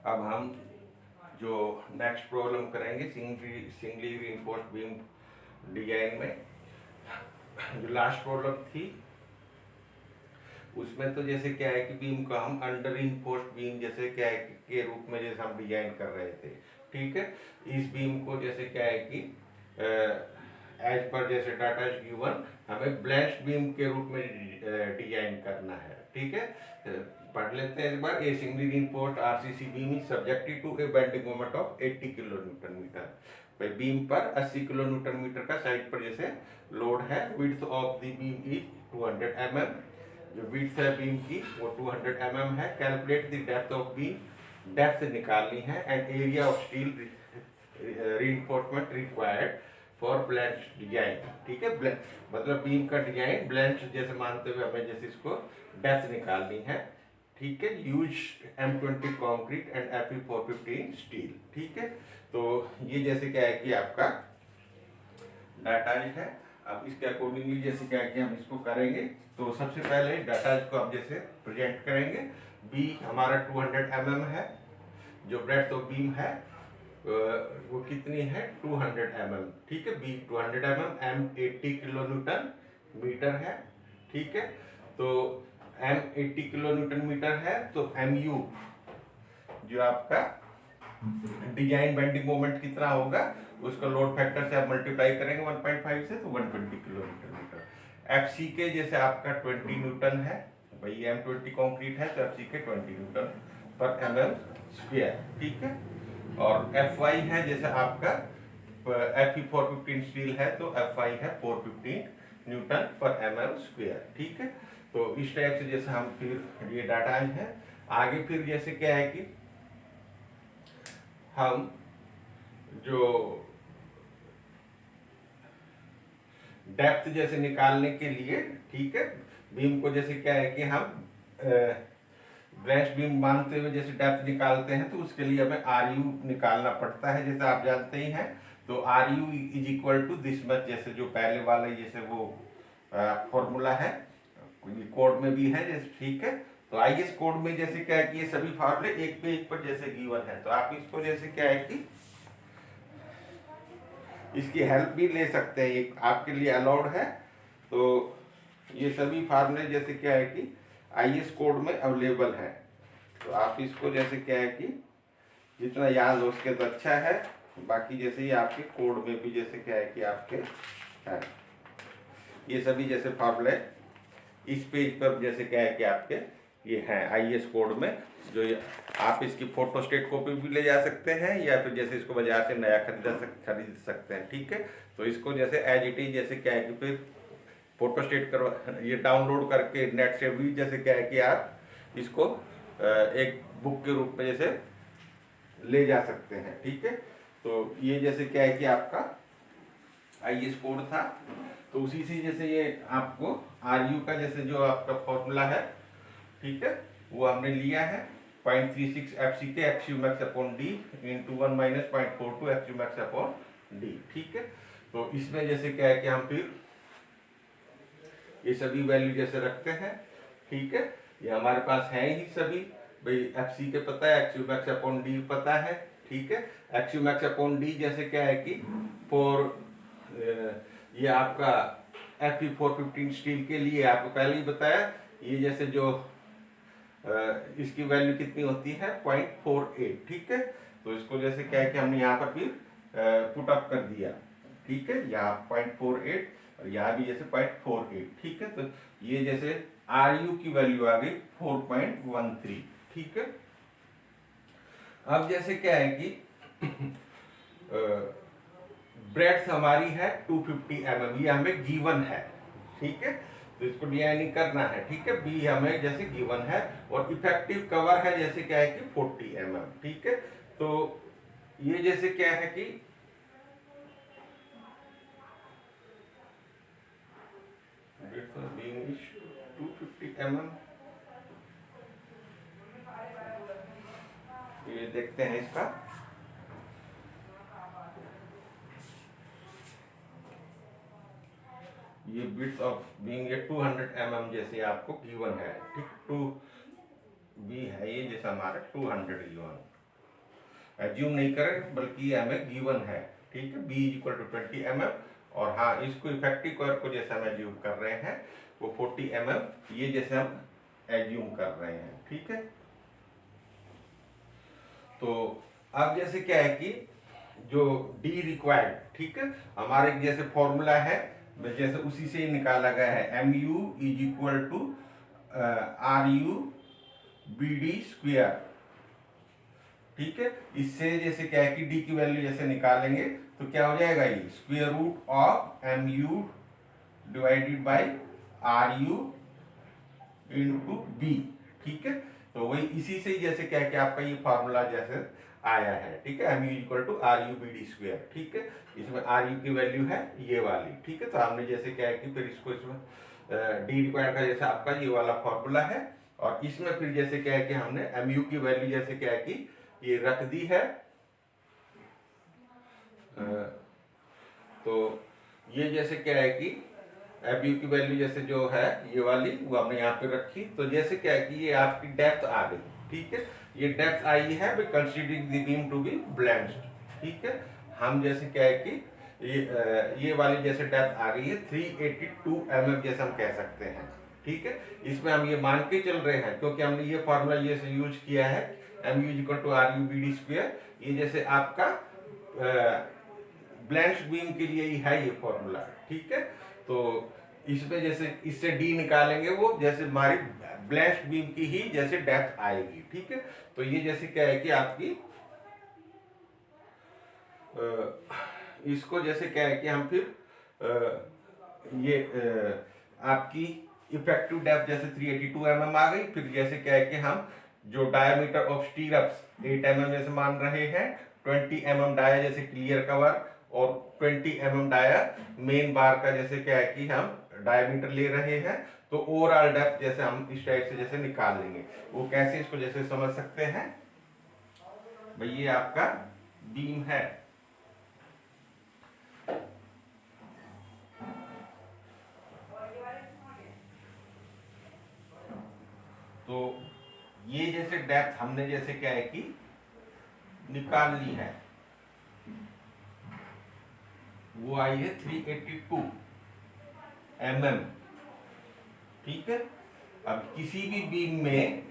अब हम जो नेक्स्ट प्रॉब्लम करेंगे सिंगली रीइंफोर्स्ड बीम डिजाइन में, जो लास्ट प्रॉब्लम थी उसमें तो जैसे क्या है कि बीम को हम अंडर रीइंफोर्स्ड बीम जैसे क्या है के रूप में जैसे हम डिजाइन कर रहे थे। ठीक है, इस बीम को जैसे क्या है कि एज पर जैसे डाटा इज गिवन हमें ब्लेंस्ड बीम के रूप में डिजाइन करना है। ठीक है, पढ़ लेते हैं एक बार। A singly reinforced RCC beam is subjected to a bending moment of 80 kilo newton metre. भाई बीम पर 80 किलो न्यूटन मीटर का साइड पर जैसे लोड है। Width of the beam is 200 mm। जो विड्थ है बीम की वो 200 mm है। Calculate the depth of beam, depth निकालनी है। And area of steel reinforcement required for balanced design. ठीक है, मतलब बीम का डिजाइन ब्लेंच जैसे मानते हुए हमें जैसे इसको डेप्थ निकालनी है। ठीक है, use M20 concrete and Fe415 steel. ठीक है, तो ये जैसे क्या है कि आपका डाटा है। अब इसके अकॉर्डिंगली जैसे क्या है कि हम इसको करेंगे, तो सबसे पहले डाटा को हम जैसे प्रेजेंट करेंगे। बी हमारा 200 mm है। जो ब्रेड्थ ऑफ बीम है वो कितनी है 200 mm। ठीक है, B 200 mm, M 80 kilo newton metre है। ठीक है, तो एम 80 किलो न्यूटन मीटर है, तो एम यू जो आपका डिजाइन बेंडिंग मोमेंट कितना होगा उसका लोड फैक्टर से आप मल्टीप्लाई करेंगे 1.5 से, तो 120 kilo newton metre. F C के जैसे आपका 20 न्यूटन है, भाई M20 कंक्रीट है तो एफ सी के 20 न्यूटन पर mm स्क्वायर। ठीक है, और एफ वाई है जैसे आपका Fe415 स्टील है तो एफ वाई है 415 न्यूटन पर mm स्क्वायर। ठीक है, तो इस टाइप से जैसे हम फिर ये डाटा है। आगे फिर जैसे क्या है कि हम जो डेप्थ जैसे निकालने के लिए, ठीक है, बीम को जैसे क्या है कि हम ब्रेस्ट बीम मानते हुए जैसे डेप्थ निकालते हैं, तो उसके लिए हमें आर यू निकालना पड़ता है जैसे आप जानते ही हैं। तो R U is equal to this much, जैसे जो पहले वाले जैसे वो फॉर्मूला है कोड में भी है जैसे। ठीक है, तो आईएस कोड में जैसे क्या है कि ये सभी फॉर्मूले एक पेज पर जैसे गिवन है, तो आप इसको जैसे क्या है कि इसकी हेल्प भी ले सकते हैं, ये आपके लिए अलाउड है। तो ये सभी फार्मूले जैसे क्या है कि आईएस कोड में अवेलेबल है, तो आप इसको जैसे क्या है कि जितना याद हो उसके तो अच्छा है। बाकी जैसे ये आपके कोड में भी जैसे क्या है कि आपके है ये सभी जैसे फार्मूले इस पेज पर जैसे क्या है कि आपके ये हैं आईएस कोड में। जो ये आप इसकी फोटो स्टेट कॉपी भी ले जा सकते हैं, या फिर जैसे इसको बाजार से नया खरीद सकते हैं। ठीक है, तो इसको जैसे एज इट इज जैसे क्या है कि फिर फोटो स्टेट करवा ये डाउनलोड करके नेट से भी जैसे क्या है कि आप इसको एक बुक के रूप में जैसे ले जा सकते हैं। ठीक है, तो ये जैसे क्या है कि आपका आईएस कोड था, तो उसी से जैसे ये आपको आर यू का जैसे जो आपका फॉर्मूला है, ठीक है, वो हमने लिया है 0.36 एफ सी के x you max upon D into 1 minus 0.42 x you max upon D. ठीक है, तो इसमें जैसे क्या है कि हम फिर ये सभी वैल्यू जैसे रखते हैं। ठीक है, ये हमारे पास है ही सभी, भाई एफ सी के पता है, x you max upon D पता है। ठीक है, x you max upon D जैसे क्या है कि फॉर ये आपका Fe415 स्टील के लिए आपको पहले ही बताया, ये जैसे जो इसकी वैल्यू कितनी होती है 0.48। ठीक है, तो इसको जैसे क्या है कि हमने यहाँ पर फिर पुट अप कर दिया। ठीक है, यहाँ 0.48 और यहाँ भी जैसे 0.48। ठीक है, तो ये जैसे आर यू की वैल्यू आ गई 4.13। ठीक है, अब जैसे क्या है कि ब्रेड्थ हमारी है 250 mm, ये हमें गिवन है। ठीक है, तो इसको डिजाइनिंग करना है। ठीक है, बी हमें जैसे गिवन है, और इफेक्टिव कवर है जैसे क्या है कि 40 mm। ठीक है, तो ये जैसे क्या है कि बीम इज 250 mm। ये देखते हैं इसका, ये बिट्स ऑफ बीइंग ये 200 mm जैसे आपको गिवन है। ठीक, 2 बी है ये जैसा हमारा 200 गिवन। एज्यूम नहीं करें, बल्कि ये हमें गिवन है, ठीक है, B is equal to 20 mm। और हाँ, इसको इफेक्टिव कवर को जैसे हम एज्यूम कर रहे हैं वो 40 mm ये जैसे हम एज्यूम कर रहे हैं, ठीक है। तो अब जैसे क्या है कि जो डी रिक्वायर्ड, ठीक है, हमारे जैसे फॉर्मूला है जैसे उसी से ही निकाला गया है, M U is equal to R U B D square, ठीक है। इससे जैसे क्या है कि डी की वैल्यू जैसे निकालेंगे तो क्या हो जाएगा, ये square root of M U divided by R U into B, ठीक है। तो वही इसी से जैसे क्या है कि आपका ये फॉर्मूला जैसे आया है, ठीक है, M U equal to R U B D square, ठीक है। इसमें आर यू की वैल्यू है ये वाली, ठीक है। तो हमने जैसे क्या है कि फिर इसको इसमें डी रिक्वायर्ड का जैसे आपका ये वाला फॉर्मूला है, और इसमें फिर जैसे क्या है कि हमने एम यू की वैल्यू जैसे क्या है कि ये रख दी है। तो ये जैसे क्या है कि एफ यू की वैल्यू जैसे जो है ये वाली वो हमने यहाँ पे रखी। तो जैसे क्या है कि ये आपकी डेप्थ आ गई, ठीक है, ये डेप्थ आई है be considering the beam to be balanced, ठीक है। हम जैसे क्या है कि ये वाली जैसे डेप्थ आ गई है 382 mm जैसे हम कह सकते हैं, ठीक है। इसमें हम ये मान के चल रहे हैं क्योंकि हमने ये फॉर्मूला ये से यूज किया है, M U equal to R U B D square. ये जैसे आपका ब्लेंस्ड बीम के लिए ही है ये फॉर्मूला, ठीक है। तो इसमें जैसे इससे डी निकालेंगे वो जैसे हमारी ब्लेंस्ड बीम की ही जैसे डेप्थ आएगी, ठीक है। तो ये जैसे क्या है कि आपकी इसको जैसे क्या है कि हम फिर ये आपकी इफेक्टिव डेप्थ जैसे 382 mm आ गई। फिर जैसे क्या है कि हम जो डायमीटर ऑफ स्टीरअप्स 8 mm जैसे मान रहे हैं, 20 mm डाया जैसे क्लियर कवर और 20 mm डाया मेन बार का जैसे क्या है कि हम डायमीटर ले रहे हैं। तो ओवरऑल डेप्थ जैसे हम इस टाइप से जैसे निकाल लेंगे। वो कैसे इसको जैसे समझ सकते हैं भाई, ये आपका बीम है, तो ये जैसे डेप्थ हमने जैसे क्या है कि निकाल ली है, वो आई है 382 mm, ठीक है। अब किसी भी बीम में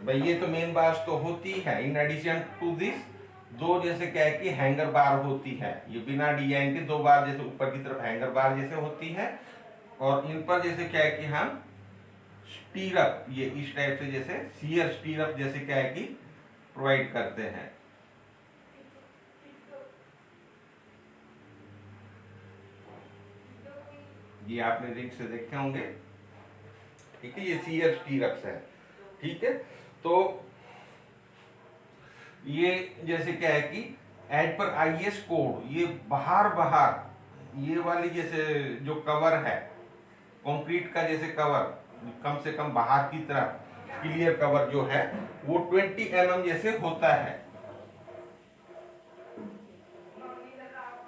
भाई ये तो मेन बार तो होती है, इन एडिशन टू दिस दो जैसे क्या है कि हैंगर बार होती है, ये बिना डिजाइन के दो बार जैसे ऊपर की तरफ हैंगर बार जैसे होती है, और इन पर जैसे क्या है कि हम स्टीरअप ये इस टाइप से जैसे शियर स्टीरअप जैसे क्या है कि प्रोवाइड करते हैं। ये आपने रिंग से देखे होंगे, ठीक है, ये शियर स्टीरअप्स है, ठीक है। तो ये जैसे क्या है कि एज पर आईएस कोड ये बाहर ये वाली जैसे जो कवर है कंक्रीट का जैसे कवर कम से कम बाहर की तरफ क्लियर कवर जो है वो 20 mm जैसे होता है,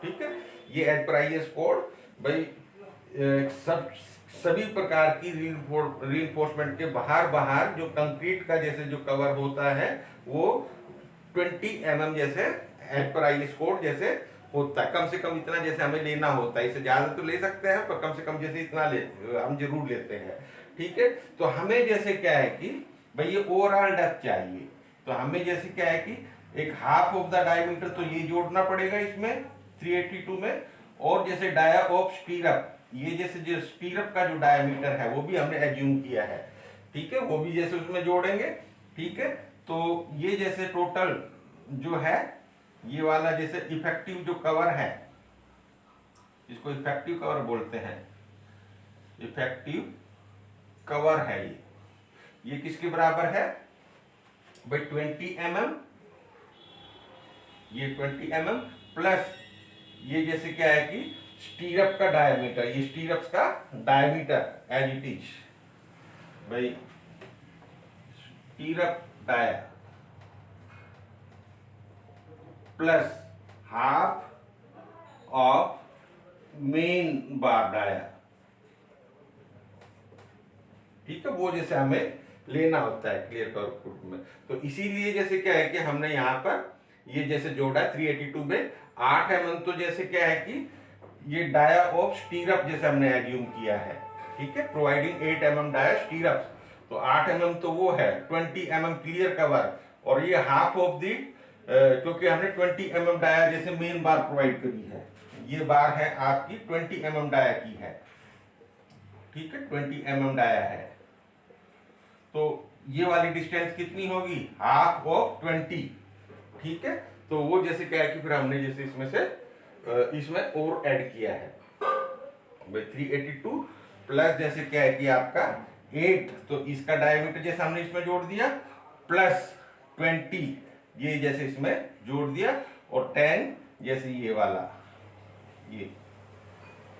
ठीक है। ये एज पर आईएस कोड भाई सभी प्रकार की रीइंफोर्समेंट के बाहर जो कंक्रीट का जैसे जो कवर होता है वो 20 mm जैसे एज पर आईएस कोड जैसे होता है। कम से कम इतना जैसे हमें लेना होता है, इससे ज्यादा तो ले सकते हैं पर कम से कम जैसे इतना हम जरूर लेते हैं, ठीक है। तो हमें जैसे क्या है कि भाई ये ओवरऑल डेप्थ चाहिए, तो हमें जैसे क्या है कि एक हाफ ऑफ द डायमीटर तो ये जोड़ना पड़ेगा इसमें 382 में, और जैसे डाया ऑफ स्टीरअप ये जैसे जो स्टीरअप का जो डायमीटर है वो भी हमने एज्यूम किया है, ठीक है, वो भी जैसे उसमें जोड़ेंगे, ठीक है। तो ये जैसे टोटल जो है ये वाला जैसे इफेक्टिव जो कवर है, इसको इफेक्टिव कवर बोलते हैं, इफेक्टिव कवर है ये किसके बराबर है भाई 20 mm, ये 20 mm प्लस ये जैसे क्या है कि स्टीरअप का डायमीटर, ये स्टीरअप्स का डायमीटर एज इट इज भाई stirrup dia plus half of main bar dia, ठीक है, वो जैसे हमें लेना होता है क्लियर कवर में। तो इसीलिए जैसे क्या है कि हमने यहाँ पर ये जैसे जोड़ा है 382 में 8 mm, तो जैसे क्या है कि ये डाया ऑफ स्टीरअप जैसे हमने एज्यूम किया है, ठीक है, प्रोवाइडिंग 8 mm डाया स्टीरअप, तो 8 mm तो वो है, 20 mm क्लियर कवर, और ये हाफ ऑफ दी, क्योंकि हमने 20 mm डाया जैसे मेन बार प्रोवाइड करी है, ये बार है आपकी 20 mm डाया की है, ठीक है, 20 mm डाया है, तो ये वाली डिस्टेंस कितनी होगी, हाफ ऑफ 20, ठीक है, तो वो जैसे क्या है कि फिर हमने जैसे इसमें से इसमें और ऐड किया है भाई 382 प्लस जैसे क्या है कि आपका 8, तो इसका डायमीटर जैसे हमने इसमें जोड़ दिया, प्लस 20 ये जैसे इसमें जोड़ दिया, और 10 जैसे ये वाला ये,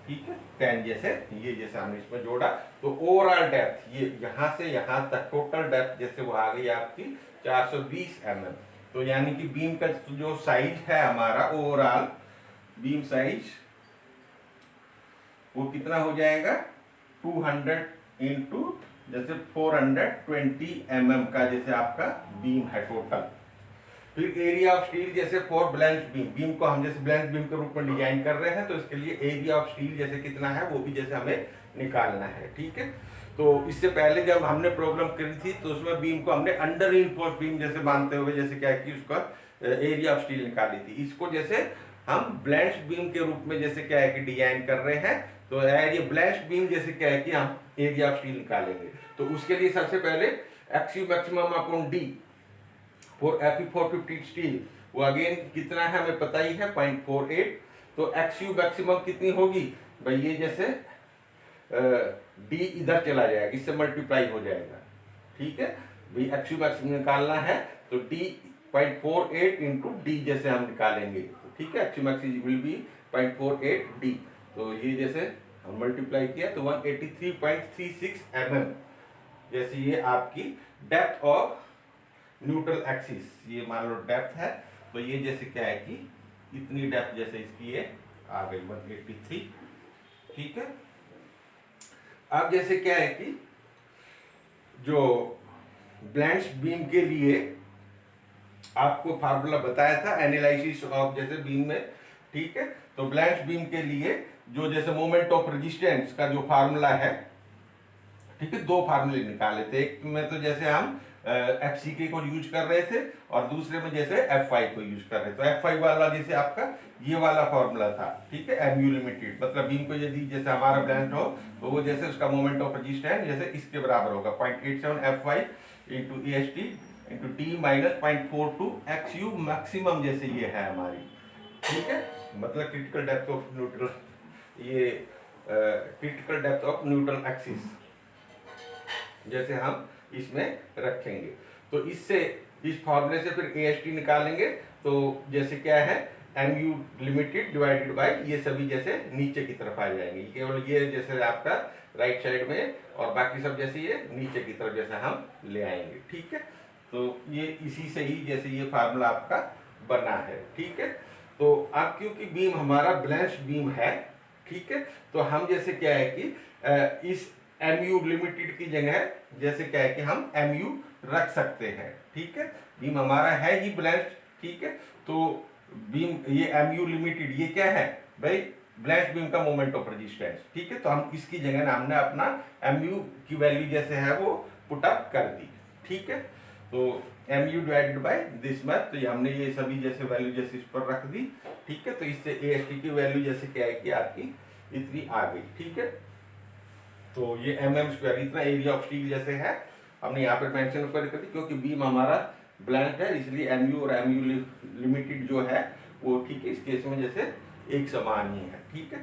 ठीक है, 10 जैसे ये जैसे हमने इसमें जोड़ा, तो ओवरऑल डेप्थ ये यहां से यहां तक टोटल डेप्थ जैसे वो आ गई आपकी 420 mm, तो यानी कि बीम का जो साइज है हमारा ओवरऑल बीम साइज वो कितना हो जाएगा 200 इंटू जैसे 420 mm का जैसे आपका बीम है टोटल। फिर एरिया ऑफ स्टील जैसे फॉर ब्लैंच बीम, बीम को हम जैसे ब्लैंच बीम के रूप में डिजाइन कर रहे हैं, तो इसके लिए एरिया ऑफ स्टील जैसे कितना है वो भी जैसे हमें निकालना है, ठीक है। तो इससे पहले जब हमने प्रॉब्लम करी थी तो उसमें बीम को हमने अंडर रीइंफोर्स्ड बीम जैसे मानते हुए जैसे क्या है कि उसका एरिया ऑफ स्टील निकाली थी, इसको जैसे हम ब्लैंच बीम के रूप में जैसे क्या है कि डिजाइन कर रहे हैं, तो ये ब्लैंच बीम जैसे क्या है कि हम एरिया ऑफ स्टील निकालेंगे। तो उसके लिए सबसे पहले x maximum upon D for Fe450 steel, वो अगेन कितना है हमें पता ही है 0.48, तो एक्स यू मैक्सिमम कितनी होगी भाई, ये जैसे डी इधर चला जाएगा, इससे मल्टीप्लाई हो जाएगा, ठीक है भाई, एक्स यू मैक्सिमम निकालना है तो डी 0.48 इंटू डी जैसे हम निकालेंगे, ठीक है, x you maximum will be 0.48 D, तो ये जैसे हम मल्टीप्लाई किया तो 183.36 mm जैसे ये आपकी डेप्थ ऑफ न्यूट्रल एक्सिस, ये मान लो डेप्थ है, तो ये जैसे क्या है कि इतनी डेप्थ जैसे इसकी ये आ गई 183, ठीक है। अब जैसे क्या है कि जो ब्लैंच बीम के लिए आपको फार्मूला बताया था एनालिसिस ऑफ जैसे बीम में, ठीक है, तो ब्लैंच बीम के लिए जो जैसे मोमेंट ऑफ रेजिस्टेंस का जो फार्मूला है, ठीक है, दो फार्मूले निकाले थे, एक में तो जैसे हम FCK को यूज कर रहे थे और दूसरे में जैसे F5 को यूज कर रहे थे, तो F5 वाला जैसे आपका ये वाला फॉर्मूला था, ठीक है, MU लिमिटेड, मतलब बीम को यदि जैसे हमारा ब्लैंच हो तो वो जैसे उसका मोमेंट ऑफ रेजिस्टेंस जैसे इसके बराबर होगा 0.87 F5 into EST into T minus 0.42 XU maximum जैसे ये है हमारी, ठीक है, मतलब क्रिटिकल डेप्थ ऑफ न्यूट्रल, ये critical depth of neutral axis जैसे हम इसमें रखेंगे, तो इससे इस फॉर्मूले से फिर AST निकालेंगे, तो जैसे क्या है MU लिमिटेड डिवाइडेड बाय ये सभी जैसे नीचे की तरफ आ जाएंगे, केवल ये जैसे आपका राइट साइड में और बाकी सब जैसे ये नीचे की तरफ जैसे हम ले आएंगे, ठीक है, तो ये इसी से ही जैसे ये फार्मूला आपका बना है, ठीक है। तो अब क्योंकि बीम हमारा ब्लैंच बीम है, ठीक है, तो हम जैसे क्या है कि इस MU लिमिटेड की जगह जैसे क्या है कि हम MU रख सकते हैं, ठीक है, बीम हमारा है ही ब्लैंच, ठीक है, तो बीम ये MU लिमिटेड ये क्या है भाई ब्लैंच बीम का मोमेंट ऑफ रेजिस्टेंस, ठीक है, तो हम इसकी जगह ना हमने अपना MU की वैल्यू जैसे है वो पुट अप कर दी, ठीक है, तो MU divided by this much, तो ये हमने ये सभी जैसे वैल्यू जैसे इस पर रख दी, ठीक है, तो इससे AST की वैल्यू जैसे क्या है कि आपकी इतनी आ गई, ठीक है, तो ये mm² इतना एरिया ऑफ स्टील जैसे है हमने यहाँ पे मेंशन कर दी, क्योंकि बीम हमारा ब्लैंक है इसलिए MU और MU लिमिटेड जो है वो, ठीक है, इस केस में जैसे एक समान ही है, ठीक है,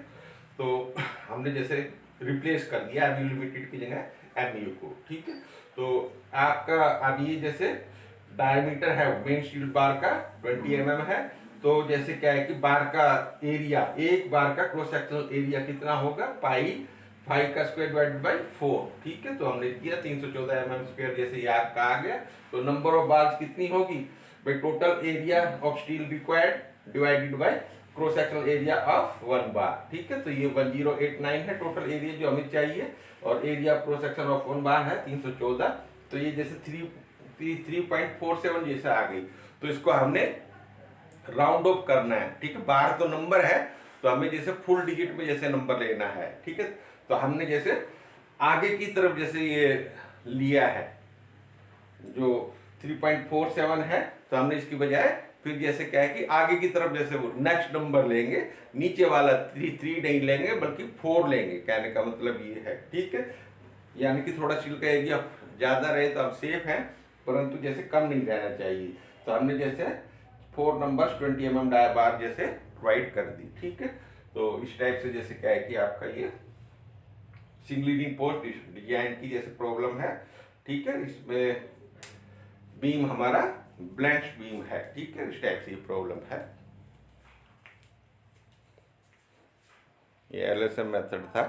तो हमने जैसे रिप्लेस कर दिया MU लिमिटेड की जगह MU को, ठीक है, तो आपका अब ये जैसे डायमीटर है मेन स्टील बार का 20 mm है, तो जैसे क्या है कि बार का एरिया, एक बार का क्रॉस सेक्शनल एरिया कितना होगा पाई 5 का स्क्वायर डिवाइडेड बाई 4, ठीक है, तो हमने किया 314 mm² जैसे ये आपका आ गया, तो नंबर ऑफ बार्स कितनी होगी भाई total area of steel required divided by cross sectional area of 1 बार, ठीक है, तो ये 1089 है टोटल एरिया जो हमें चाहिए, और area of cross section of 1 बार है 314, तो ये जैसे 3.47 जैसे आ गई, तो इसको हमने राउंड ऑफ करना है, ठीक है। बाहर तो नंबर है, तो हमें जैसे फुल डिजिट में जैसे नंबर लेना है, ठीक है। तो हमने जैसे आगे की तरफ जैसे ये लिया है जो 3.47 है, तो हमने इसकी बजाय फिर जैसे क्या है कि आगे की तरफ जैसे वो नेक्स्ट नंबर लेंगे, नीचे वाला 3 नहीं लेंगे बल्कि 4 लेंगे, कहने का मतलब ये है, ठीक है। यानी कि थोड़ा छिलका एरिया ज़्यादा रहे तो हम सेफ हैं, परंतु जैसे कम नहीं रहना चाहिए। तो हमने जैसे 4 नंबर्स 20 mm बार जैसे प्रोवाइड कर दी, ठीक है। तो इस टाइप से जैसे क्या है कि आपका ये सिंगल लीडिंग पोस्ट डिजाइन की जैसे प्रॉब्लम है, ठीक है। इसमें बीम हमारा ब्लैंक बीम है, ठीक है। इस टाइप से ये प्रॉब्लम है। ये LSM मेथड था।